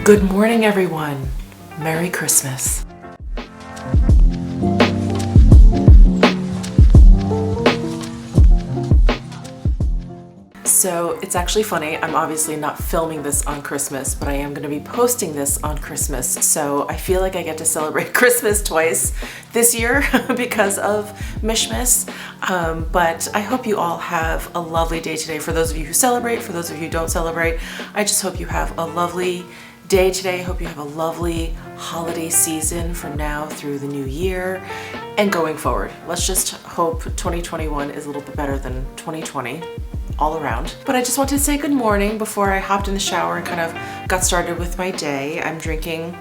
Good morning, everyone. Merry Christmas. So it's actually funny, I'm obviously not filming this on Christmas, but I am going to be posting this on Christmas. So I feel like I get to celebrate Christmas twice this year because of Mishmas. But I hope you all have a lovely day today. For those of you who celebrate, for those of you who don't celebrate, I just hope you have a lovely day today. Hope you have a lovely holiday season from now through the new year and going forward. Let's just hope 2021 is a little bit better than 2020 all around. But I just wanted to say good morning before I hopped in the shower and kind of got started with my day. I'm drinking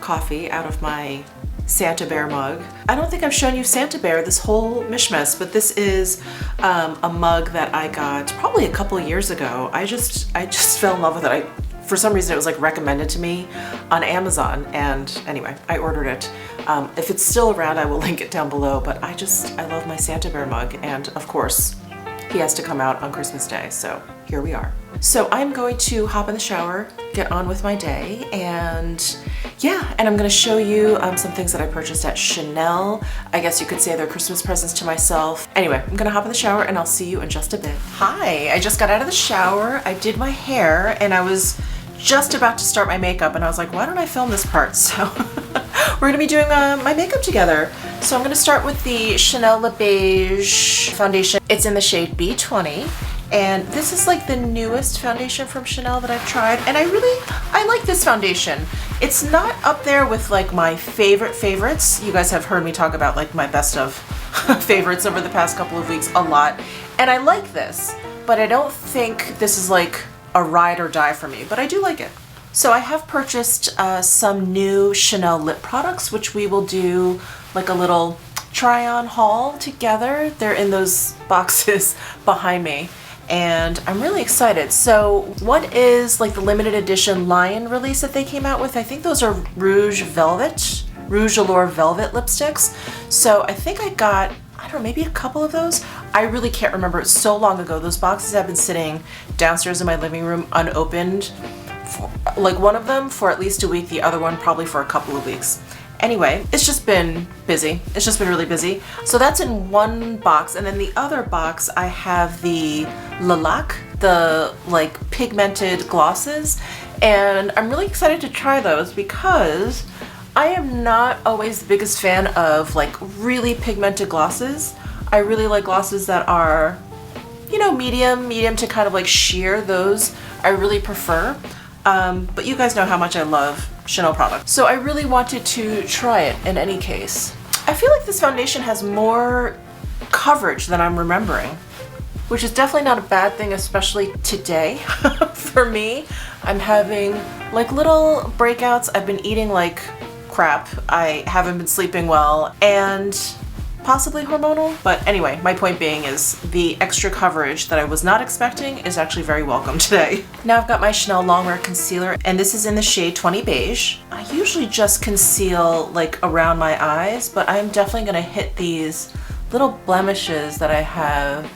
coffee out of my Santa Bear mug. I don't think I've shown you Santa Bear this whole Mishmas, but this is a mug that I got probably a couple of years ago. I just fell in love with it. For some reason it was like recommended to me on Amazon, and anyway, I ordered it. If it's still around, I will link it down below, but I love my Santa Bear mug, and of course, he has to come out on Christmas Day, so here we are. So I'm going to hop in the shower, get on with my day, and yeah, and I'm gonna show you some things that I purchased at Chanel. I guess you could say they're Christmas presents to myself. Anyway, I'm gonna hop in the shower and I'll see you in just a bit. Hi, I just got out of the shower, I did my hair, and I was just about to start my makeup, and I was like, why don't I film this part? So we're gonna be doing my makeup together. So I'm gonna start with the Chanel Le Beige foundation. It's in the shade B20, and this is like the newest foundation from Chanel that I've tried, and I like this foundation. It's not up there with like my favorites. You guys have heard me talk about like my best of favorites over the past couple of weeks a lot, and I like this, but I don't think this is like a ride or die for me, but I do like it. So I have purchased some new Chanel lip products, which we will do like a little try on haul together. They're in those boxes behind me, and I'm really excited. So one is like the limited edition Lion release that they came out with. I think those are Rouge Allure Velvet lipsticks. So I think I got, I don't know, maybe a couple of those. I really can't remember. It's so long ago. Those boxes have been sitting downstairs in my living room unopened, for, like one of them for at least a week, the other one probably for a couple of weeks. Anyway, it's just been busy. It's just been really busy. So that's in one box, and then the other box I have the Lilac, the like pigmented glosses, and I'm really excited to try those because I am not always the biggest fan of like really pigmented glosses. I really like glosses that are, you know, medium to kind of like sheer. Those I really prefer. But you guys know how much I love Chanel products. So I really wanted to try it in any case. I feel like this foundation has more coverage than I'm remembering, which is definitely not a bad thing, especially today. For me, I'm having like little breakouts. I've been eating like crap. I haven't been sleeping well, and possibly hormonal. But anyway, my point being is the extra coverage that I was not expecting is actually very welcome today. Now I've got my Chanel Longwear Concealer, and this is in the shade 20 Beige. I usually just conceal like around my eyes, but I'm definitely gonna hit these little blemishes that I have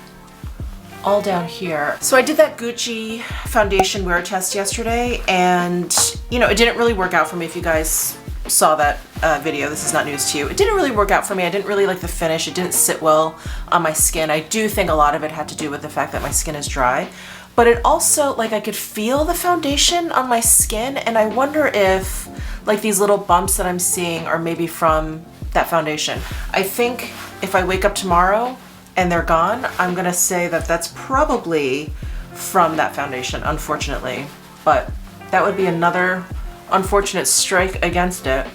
all down here. So I did that Gucci foundation wear test yesterday, and you know, it didn't really work out for me. If you guys saw that video, this is not news to you. It didn't really work out for me. I didn't really like the finish. It didn't sit well on my skin. I do think a lot of it had to do with the fact that my skin is dry, but it also, like, I could feel the foundation on my skin, and I wonder if like these little bumps that I'm seeing are maybe from that foundation. I think if I wake up tomorrow and they're gone, I'm gonna say that that's probably from that foundation, unfortunately, but that would be another unfortunate strike against it.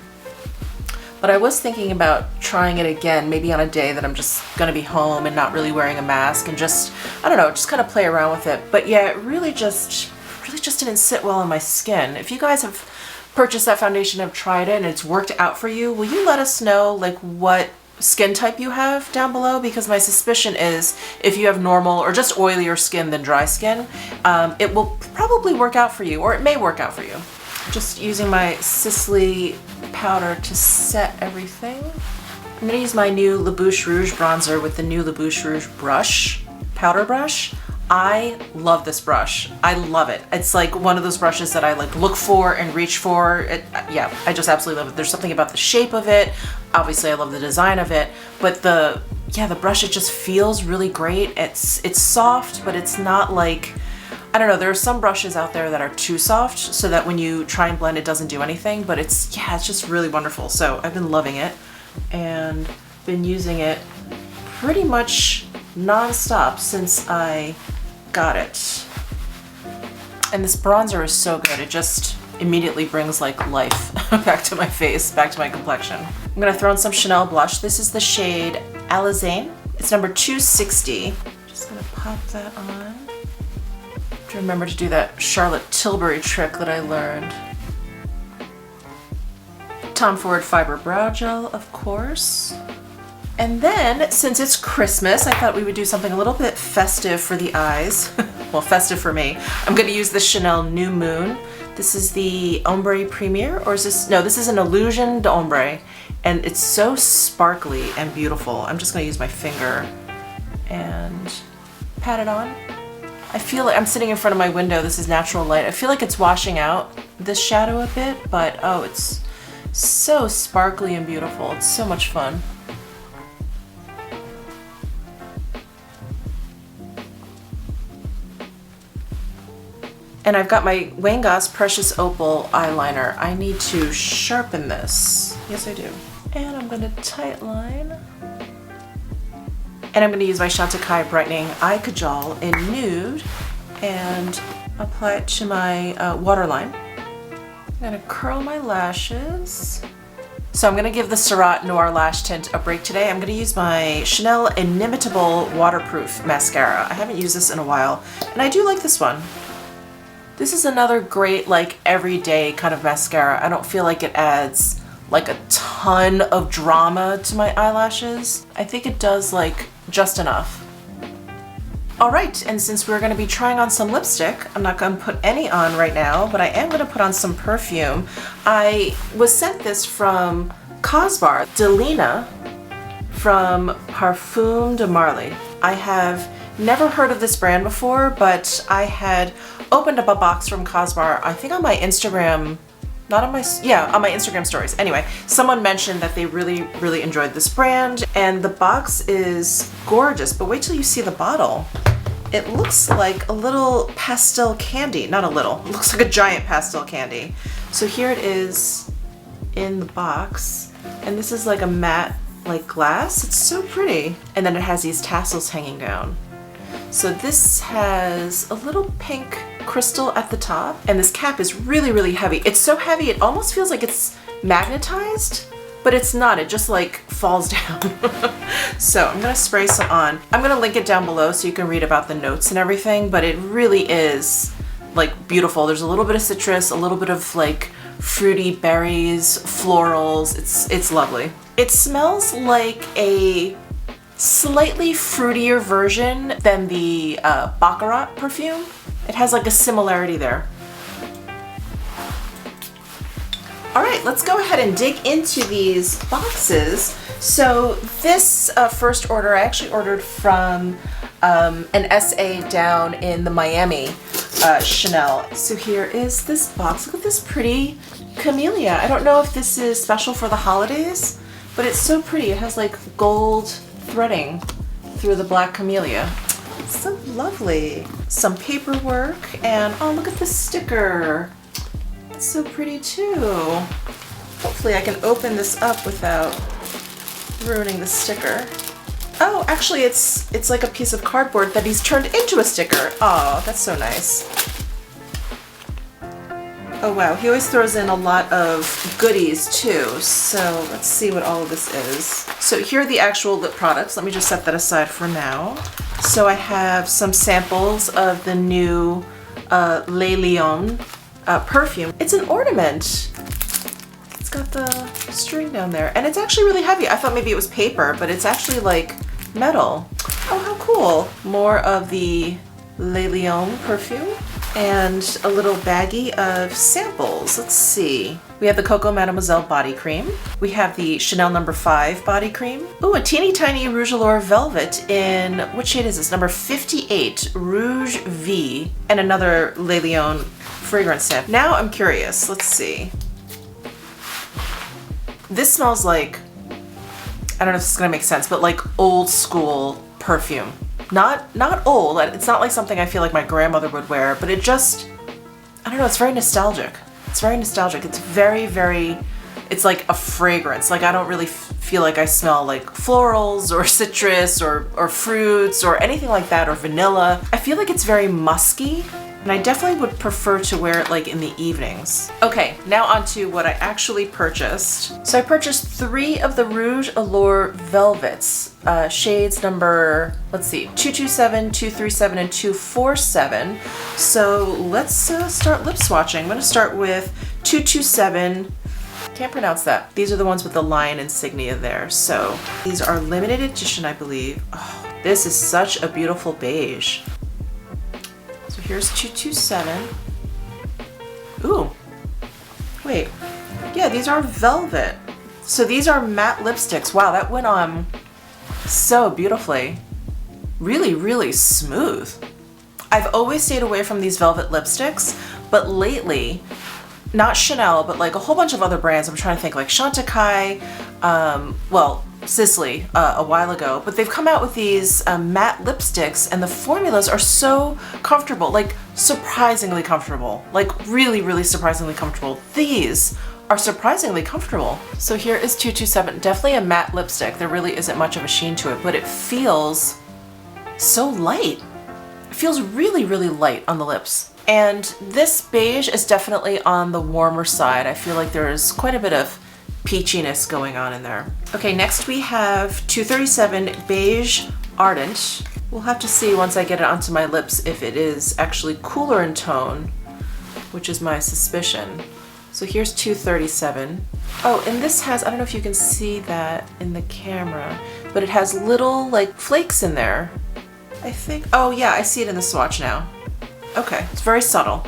But I was thinking about trying it again, maybe on a day that I'm just gonna be home and not really wearing a mask, and just, I don't know, just kind of play around with it. But yeah, it really just didn't sit well on my skin. If you guys have purchased that foundation, have tried it, and it's worked out for you, will you let us know like what skin type you have down below? Because my suspicion is if you have normal or just oilier skin than dry skin, it will probably work out for you, or it may work out for you. Just using my Sisley powder to set everything. I'm going to use my new La Bouche Rouge bronzer with the new La Bouche Rouge brush, powder brush. I love this brush. I love it. It's like one of those brushes that I like look for and reach for. Yeah, I just absolutely love it. There's something about the shape of it. Obviously I love the design of it, but the brush, it just feels really great. It's soft, but it's not like, I don't know, there are some brushes out there that are too soft so that when you try and blend it doesn't do anything, but it's just really wonderful. So I've been loving it and been using it pretty much non-stop since I got it. And this bronzer is so good. It just immediately brings like life back to my face, back to my complexion. I'm gonna throw in some Chanel blush. This is the shade Alizane. It's number 260. Just gonna pop that on. To remember to do that Charlotte Tilbury trick that I learned. Tom Ford Fiber Brow Gel, of course. And then, since it's Christmas, I thought we would do something a little bit festive for the eyes. Well, festive for me. I'm gonna use the Chanel New Moon. This is the Ombre Premier, or is this, no, this is an Illusion d'Ombre. And it's so sparkly and beautiful. I'm just gonna use my finger and pat it on. I feel like I'm sitting in front of my window. This is natural light. I feel like it's washing out this shadow a bit, but oh, it's so sparkly and beautiful. It's so much fun. And I've got my Wang Precious Opal eyeliner. I need to sharpen this. Yes, I do. And I'm gonna tightline. And I'm gonna use my Chantecaille Brightening Eye Kajal in Nude and apply it to my waterline. I'm gonna curl my lashes. So I'm gonna give the Surratt Noir Lash Tint a break today. I'm gonna use my Chanel Inimitable Waterproof Mascara. I haven't used this in a while, and I do like this one. This is another great, like, everyday kind of mascara. I don't feel like it adds like a ton of drama to my eyelashes. I think it does like just enough. All right, and since we're gonna be trying on some lipstick, I'm not gonna put any on right now, but I am gonna put on some perfume. I was sent this from Cosbar, Delina from Parfum de Marly. I have never heard of this brand before, but I had opened up a box from Cosbar, I think on my Instagram, on my Instagram stories. Anyway, someone mentioned that they really enjoyed this brand, and the box is gorgeous, but wait till you see the bottle. It looks like a little pastel candy, not a little, it looks like a giant pastel candy. So here it is in the box, and this is like a matte like glass. It's so pretty. And then it has these tassels hanging down. So this has a little pink crystal at the top, and this cap is really heavy. It's so heavy it almost feels like it's magnetized, but it's not. It just like falls down. So I'm gonna spray some on. I'm gonna link it down below so you can read about the notes and everything, but it really is like beautiful. There's a little bit of citrus, a little bit of like fruity berries, florals. It's lovely. It smells like a slightly fruitier version than the Baccarat perfume. It has like a similarity there. All right, let's go ahead and dig into these boxes. So this first order, I actually ordered from an SA down in the Miami Chanel. So here is this box. Look at this pretty camellia. I don't know if this is special for the holidays, but it's so pretty. It has like gold threading through the black camellia. It's so lovely. Some paperwork, and oh, look at the sticker. It's so pretty too. Hopefully I can open this up without ruining the sticker. Oh, actually it's like a piece of cardboard that he's turned into a sticker. Oh, that's so nice. Oh wow, he always throws in a lot of goodies too. So let's see what all of this is. So here are the actual lip products. Let me just set that aside for now. So I have some samples of the new Le Lion perfume. It's an ornament. It's got the string down there, and it's actually really heavy. I thought maybe it was paper, but it's actually like metal. Oh, how cool. More of the Le Lion perfume and a little baggie of samples. Let's see. We have the Coco Mademoiselle body cream. We have the Chanel number 5 body cream. Ooh, a teeny tiny Rouge Allure Velvet in, what shade is this? Number 58, Rouge V, and another Le Lion fragrance sample. Now I'm curious, let's see. This smells like, I don't know if this is gonna make sense, but like old school perfume. Not old, it's not like something I feel like my grandmother would wear, but it just, I don't know, it's very nostalgic. It's very nostalgic. It's very, very, it's like a fragrance. Like I don't really feel like I smell like florals or citrus or fruits or anything like that, or vanilla. I feel like it's very musky, and I definitely would prefer to wear it like in the evenings. Okay, now on to what I actually purchased. So I purchased 3 of the Rouge Allure Velvets, shades number, let's see, 227, 237, and 247. So let's start lip swatching. I'm gonna start with 227. Can't pronounce that. These are the ones with the lion insignia there. So these are limited edition, I believe. Oh, this is such a beautiful beige. So here's 227. Ooh, wait. Yeah, these are velvet. So these are matte lipsticks. Wow, that went on so beautifully. Really, really smooth. I've always stayed away from these velvet lipsticks, but lately, not Chanel, but like a whole bunch of other brands. I'm trying to think, like Chantecaille, well, Sisley a while ago, but they've come out with these matte lipsticks, and the formulas are so comfortable, like surprisingly comfortable, like really, really surprisingly comfortable. These are surprisingly comfortable. So here is 227, definitely a matte lipstick. There really isn't much of a sheen to it, but it feels so light. It feels really, really light on the lips. And this beige is definitely on the warmer side. I feel like there's quite a bit of peachiness going on in there. Okay, next we have 237 Beige Ardent. We'll have to see once I get it onto my lips if it is actually cooler in tone, which is my suspicion. So here's 237. Oh, and this has, I don't know if you can see that in the camera, but it has little like flakes in there. I think, oh yeah, I see it in the swatch now. Okay, it's very subtle.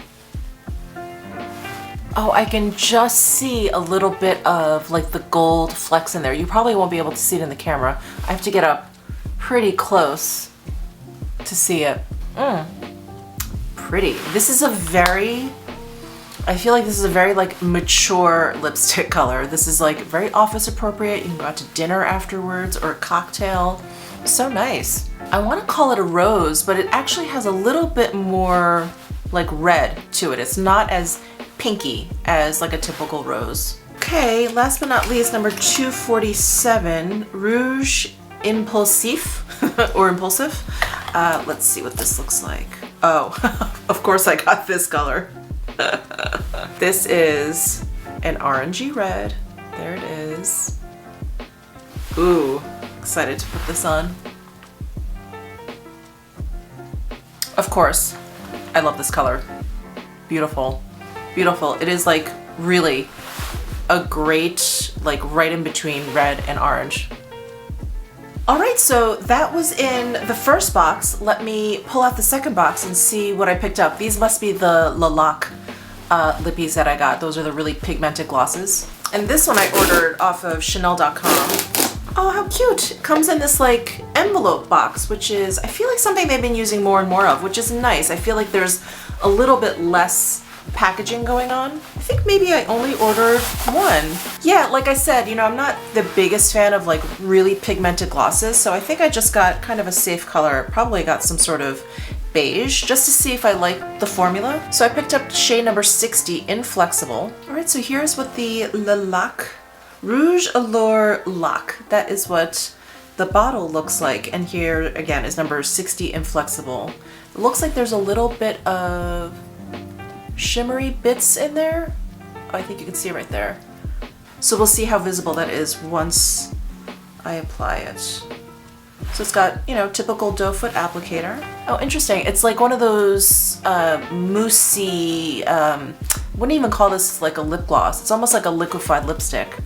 Oh, I can just see a little bit of like the gold flecks in there. You probably won't be able to see it in the camera. I have to get up pretty close to see it. Pretty. This is a very, I feel like this is a very like mature lipstick color. This is like very office appropriate. You can go out to dinner afterwards or a cocktail. So nice. I want to call it a rose, but it actually has a little bit more like red to it. It's not as pinky as like a typical rose. Okay, last but not least, number 247, Rouge Impulsif or Impulsive. Let's see what this looks like. Oh, of course I got this color. This is an orangey red. There it is. Ooh, excited to put this on. Of course, I love this color. Beautiful, beautiful. It is like really a great, like right in between red and orange. All right, so that was in the first box. Let me pull out the second box and see what I picked up. These must be the Lilac lippies that I got. Those are the really pigmented glosses. And this one I ordered off of Chanel.com. Oh, how cute. It comes in this like envelope box, which is, I feel like something they've been using more and more of, which is nice. I feel like there's a little bit less packaging going on. I think maybe I only ordered one. Yeah, like I said, you know, I'm not the biggest fan of like really pigmented glosses, so I think I just got kind of a safe color. Probably got some sort of beige just to see if I like the formula. So I picked up shade number 60, Inflexible. All right, so here's what the Lilac Rouge Allure Lac. That is what the bottle looks like. And here again is number 60, Inflexible. It looks like there's a little bit of shimmery bits in there. Oh, I think you can see it right there. So we'll see how visible that is once I apply it. So it's got, you know, typical doe foot applicator. Oh, interesting. It's like one of those moussey, wouldn't even call this like a lip gloss. It's almost like a liquefied lipstick.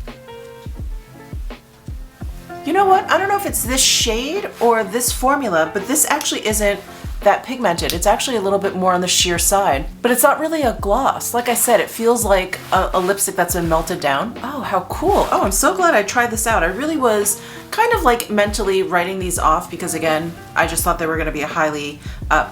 You know what? I don't know if it's this shade or this formula, but this actually isn't that pigmented. It's actually a little bit more on the sheer side, but it's not really a gloss. Like I said, it feels like a lipstick that's been melted down. Oh, how cool. Oh, I'm so glad I tried this out. I really was kind of like mentally writing these off because again, I just thought they were gonna be a highly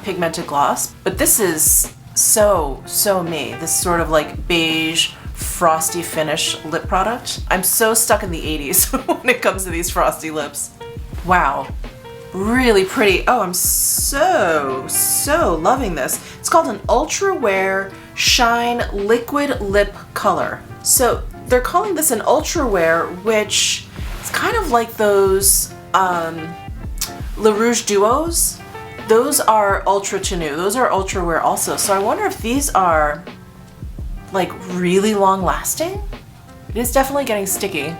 pigmented gloss. But this is so me. This sort of like beige, frosty finish lip product. I'm so stuck in the 80s when it comes to these frosty lips. Wow. Really pretty. Oh, I'm so loving this. It's called an Ultra Wear Shine Liquid Lip Color. So they're calling this an Ultra Wear, which is kind of like those Le Rouge Duos. Those are Ultra Tenue. Those are Ultra Wear also. So I wonder if these are like really long lasting. It is definitely getting sticky.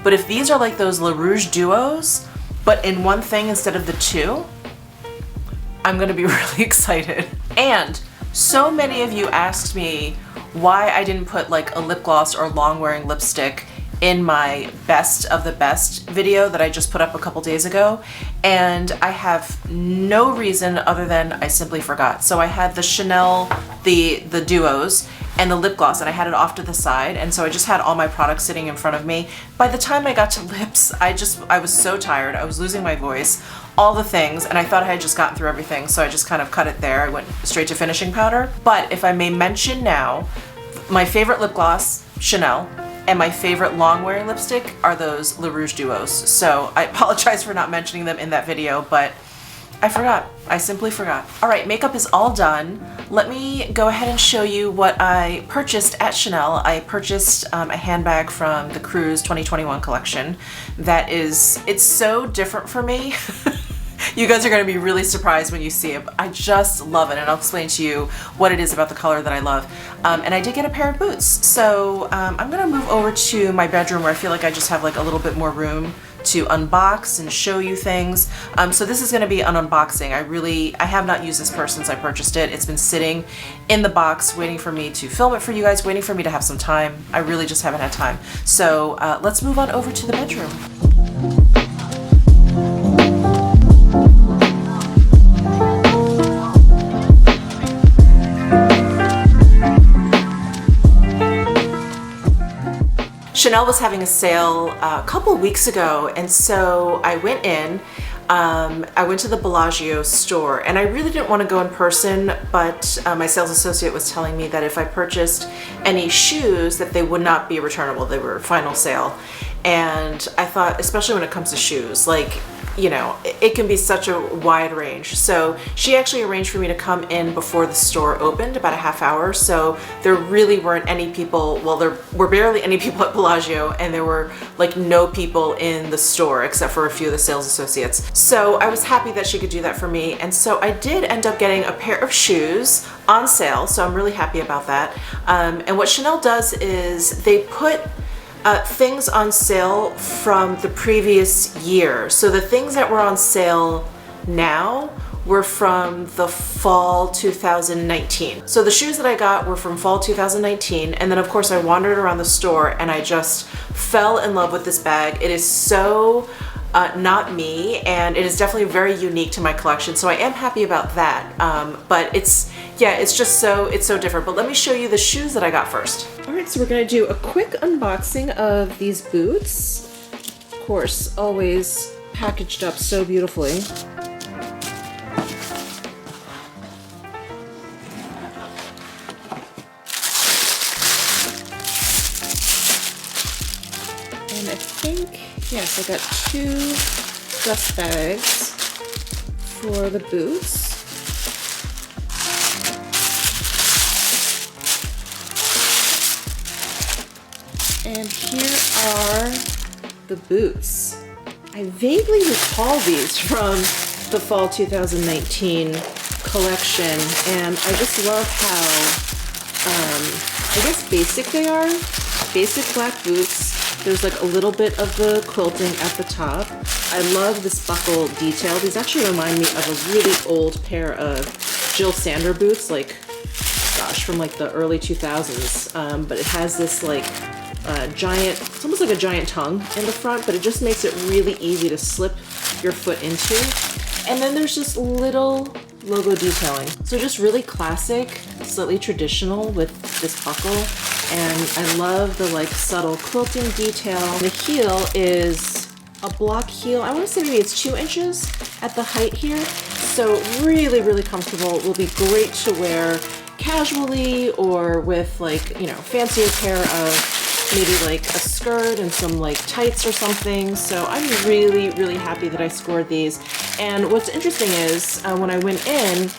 But if these are like those Le Rouge Duos, but in one thing instead of the two, I'm gonna be really excited. And so many of you asked me why I didn't put like a lip gloss or long wearing lipstick in my best of the best video that I just put up a couple days ago. And I have no reason other than I simply forgot. So I had the Chanel, the duos, and the lip gloss, and I had it off to the side, and so I just had all my products sitting in front of me. By the time I got to lips, I was so tired, I was losing my voice, all the things, and I thought I had just gotten through everything, so I just kind of cut it there. I went straight to finishing powder. But if I may mention now, my favorite lip gloss, Chanel, and my favorite long wearing lipstick are those Le Rouge Duos. So I apologize for not mentioning them in that video, but I forgot. I simply forgot. All right, makeup is all done. Let me go ahead and show you what I purchased at Chanel. I purchased a handbag from the Cruise 2021 collection that it's so different for me. You guys are gonna be really surprised when you see it. I just love it, and I'll explain to you what it is about the color that I love. And I did get a pair of boots. So I'm gonna move over to my bedroom where I feel like I just have like a little bit more room to unbox and show you things. So this is gonna be an unboxing. I have not used this purse since I purchased it. It's been sitting in the box waiting for me to film it for you guys, waiting for me to have some time. I really just haven't had time. So let's move on over to the bedroom. Chanel was having a sale a couple weeks ago, and so I went in. I went to the Bellagio store, and I really didn't want to go in person, but my sales associate was telling me that if I purchased any shoes that they would not be returnable. They were final sale. And I thought, especially when it comes to shoes, like, you know, it can be such a wide range. So she actually arranged for me to come in before the store opened, about a half hour. So there really weren't any people, well, there were barely any people at Bellagio, and there were like no people in the store except for a few of the sales associates. So I was happy that she could do that for me. And so I did end up getting a pair of shoes on sale. So I'm really happy about that. And what Chanel does is they put things on sale from the previous year. So the things that were on sale now were from the fall 2019. So the shoes that I got were from fall 2019, and then of course I wandered around the store and I just fell in love with this bag. It is so not me, and it is definitely very unique to my collection, so I am happy about that. But it's just so different. But let me show you the shoes that I got first. All right, so we're gonna do a quick unboxing of these boots. Of course, always packaged up so beautifully. And I think, yes, I got 2 dust bags for the boots. And here are the boots. I vaguely recall these from the fall 2019 collection, and I just love how, I guess basic they are. Basic black boots. There's like a little bit of the quilting at the top. I love this buckle detail. These actually remind me of a really old pair of Jill Sander boots, like, gosh, from like the early 2000s. But it has this like giant, it's almost like a giant tongue in the front, but it just makes it really easy to slip your foot into. And then there's just little logo detailing. So just really classic, slightly traditional with this buckle. And I love the like subtle quilting detail. The heel is a block heel. I want to say maybe it's 2 inches at the height here. So really, really comfortable. Will be great to wear casually or with like, you know, fancier pair of maybe like a skirt and some like tights or something. So I'm really, really happy that I scored these. And what's interesting is when I went in,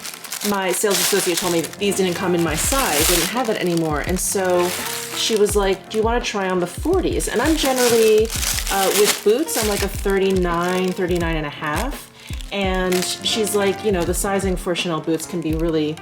my sales associate told me that these didn't come in my size. They didn't have it anymore. And so she was like, do you want to try on the 40s? And I'm generally, with boots, I'm like a 39, 39 and a half. And she's like, you know, the sizing for Chanel boots can be really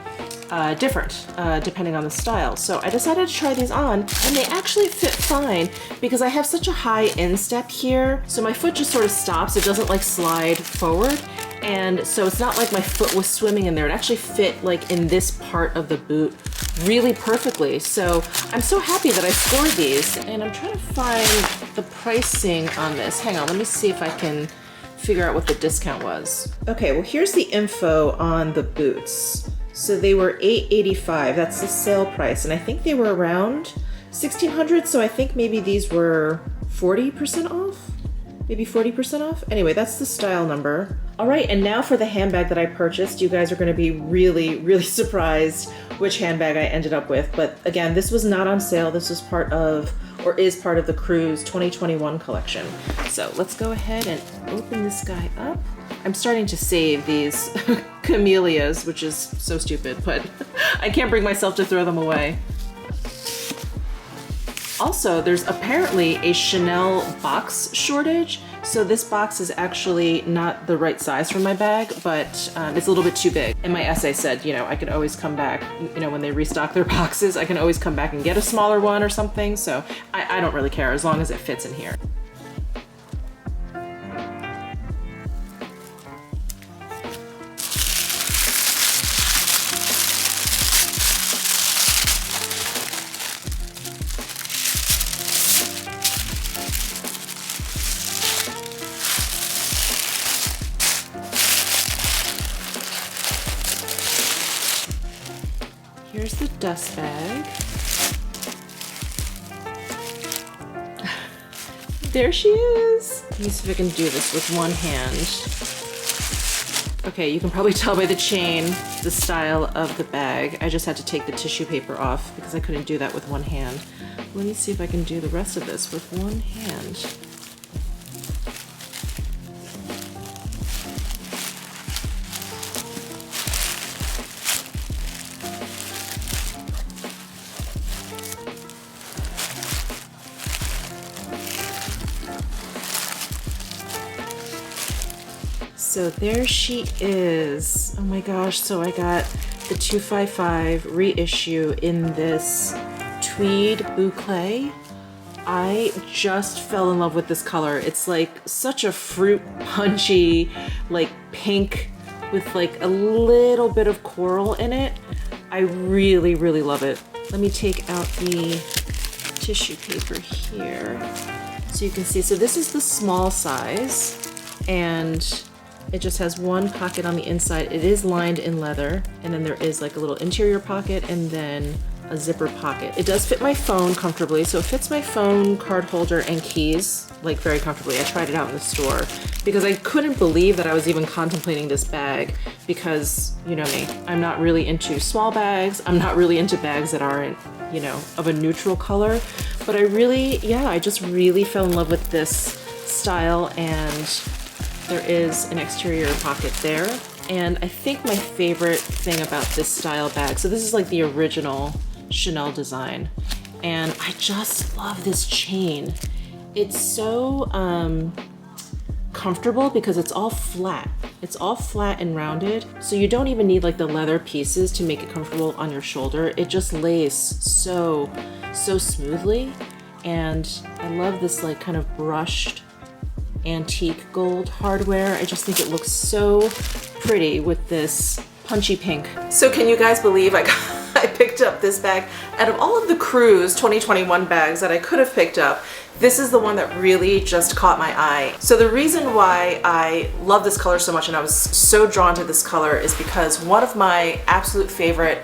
different depending on the style. So I decided to try these on, and they actually fit fine because I have such a high instep here. So my foot just sort of stops. It doesn't like slide forward. And so it's not like my foot was swimming in there. It actually fit like in this part of the boot really perfectly. So I'm so happy that I scored these, and I'm trying to find the pricing on this. Hang on, let me see if I can figure out what the discount was. Okay, well here's the info on the boots. So they were $885, that's the sale price. And I think they were around $1,600. So I think maybe these were 40% off, maybe 40% off. Anyway, that's the style number. All right, and now for the handbag that I purchased. You guys are gonna be really, really surprised which handbag I ended up with. But again, this was not on sale. This was part of, or is part of the Cruise 2021 collection. So let's go ahead and open this guy up. I'm starting to save these camellias, which is so stupid, but I can't bring myself to throw them away. Also, there's apparently a Chanel box shortage. So this box is actually not the right size for my bag, but it's a little bit too big. And my essay said, you know, I could always come back, you know, when they restock their boxes, I can always come back and get a smaller one or something. So I don't really care as long as it fits in here. Here's the dust bag. There she is. Let me see if I can do this with one hand. Okay, you can probably tell by the chain the style of the bag. I just had to take the tissue paper off because I couldn't do that with one hand. Let me see if I can do the rest of this with one hand. So there she is. Oh my gosh, so I got the 255 reissue in this tweed boucle. I just fell in love with this color. It's like such a fruit punchy, like pink with like a little bit of coral in it. I really, really love it. Let me take out the tissue paper here so you can see. So this is the small size, and it just has one pocket on the inside. It is lined in leather, and then there is like a little interior pocket and then a zipper pocket. It does fit my phone comfortably, so it fits my phone, card holder, and keys like very comfortably. I tried it out in the store because I couldn't believe that I was even contemplating this bag because, you know me, I'm not really into small bags. I'm not really into bags that aren't, you know, of a neutral color. But I really, yeah, I just really fell in love with this style, and there is an exterior pocket there. And I think my favorite thing about this style bag, so this is like the original Chanel design, and I just love this chain. It's so comfortable because it's all flat. It's all flat and rounded, so you don't even need like the leather pieces to make it comfortable on your shoulder. It just lays so smoothly, and I love this like kind of brushed antique gold hardware. I just think it looks so pretty with this punchy pink. So can you guys believe I picked up this bag? Out of all of the Cruise 2021 bags that I could have picked up, This is the one that really just caught my eye. So the reason why I love this color so much and I was so drawn to this color is because one of my absolute favorite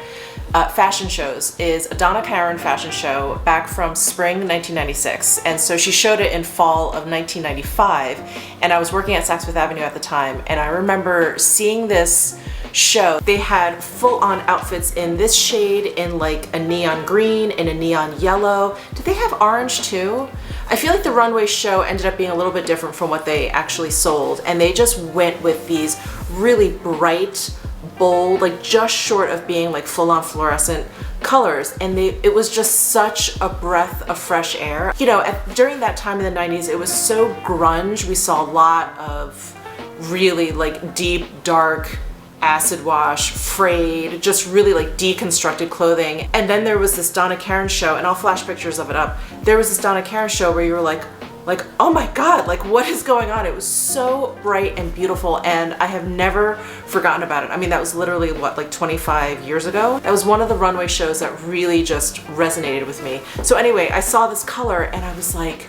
fashion shows is a Donna Karan fashion show back from spring 1996. And so she showed it in fall of 1995. And I was working at Saks Fifth Avenue at the time. And I remember seeing this show. They had full-on outfits in this shade, in like a neon green, in a neon yellow. Did they have orange too? I feel like the runway show ended up being a little bit different from what they actually sold. And they just went with these really bright, bold, like just short of being like full-on fluorescent colors, and it was just such a breath of fresh air. You know, during that time in the 90s, it was so grunge. We saw a lot of really like deep, dark, acid wash, frayed, just really like deconstructed clothing. And then there was this Donna Karan show, and I'll flash pictures of it up. There was this Donna Karan show where you were like, oh my God, like what is going on? It was so bright and beautiful, and I have never forgotten about it. I mean, that was literally what, like 25 years ago? That was one of the runway shows that really just resonated with me. So anyway, I saw this color and I was like,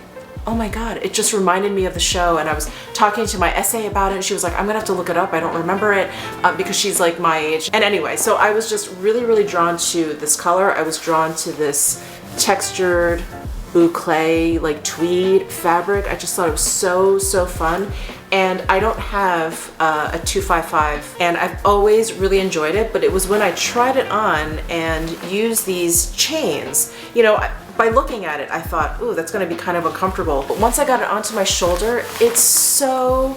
oh my God, it just reminded me of the show. And I was talking to my essay about it, and she was like, I'm gonna have to look it up, I don't remember it, because she's like my age. And anyway, so I was just really, really drawn to this color. I was drawn to this textured boucle, like tweed fabric. I just thought it was so fun. And I don't have a 255, and I've always really enjoyed it, but it was when I tried it on and used these chains, you know, by looking at it, I thought, ooh, that's gonna be kind of uncomfortable. But once I got it onto my shoulder, it is so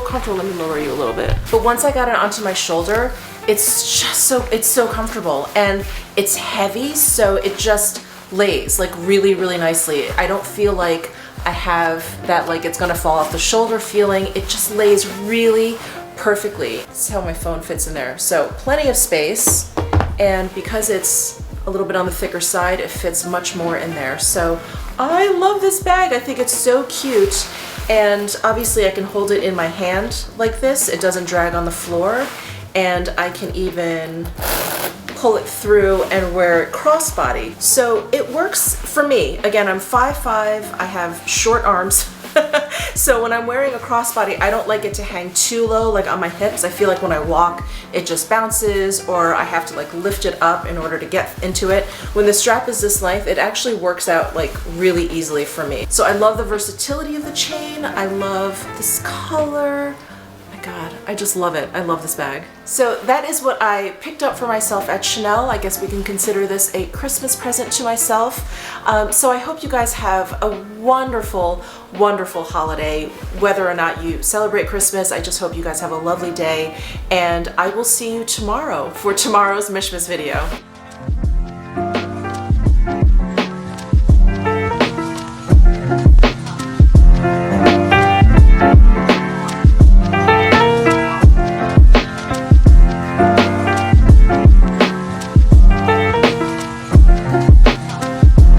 comfortable. Let me lower you a little bit. But once I got it onto my shoulder, it's just it's so comfortable, and it's heavy, so it just lays like really, really nicely. I don't feel like I have that like it's gonna fall off the shoulder feeling. It just lays really perfectly. This is how my phone fits in there. So plenty of space, and because it's a little bit on the thicker side, it fits much more in there. So I love this bag. I think it's so cute, and obviously I can hold it in my hand like this. It doesn't drag on the floor, and I can even pull it through and wear it crossbody. So it works for me. Again, I'm 5'5", I have short arms. So when I'm wearing a crossbody, I don't like it to hang too low, like on my hips. I feel like when I walk, it just bounces, or I have to like lift it up in order to get into it. When the strap is this length, it actually works out like really easily for me. So I love the versatility of the chain. I love this color. God, I just love it. I love this bag. So that is what I picked up for myself at Chanel. I guess we can consider this a Christmas present to myself. So I hope you guys have a wonderful, wonderful holiday. Whether or not you celebrate Christmas, I just hope you guys have a lovely day. And I will see you tomorrow for tomorrow's Mishmas video.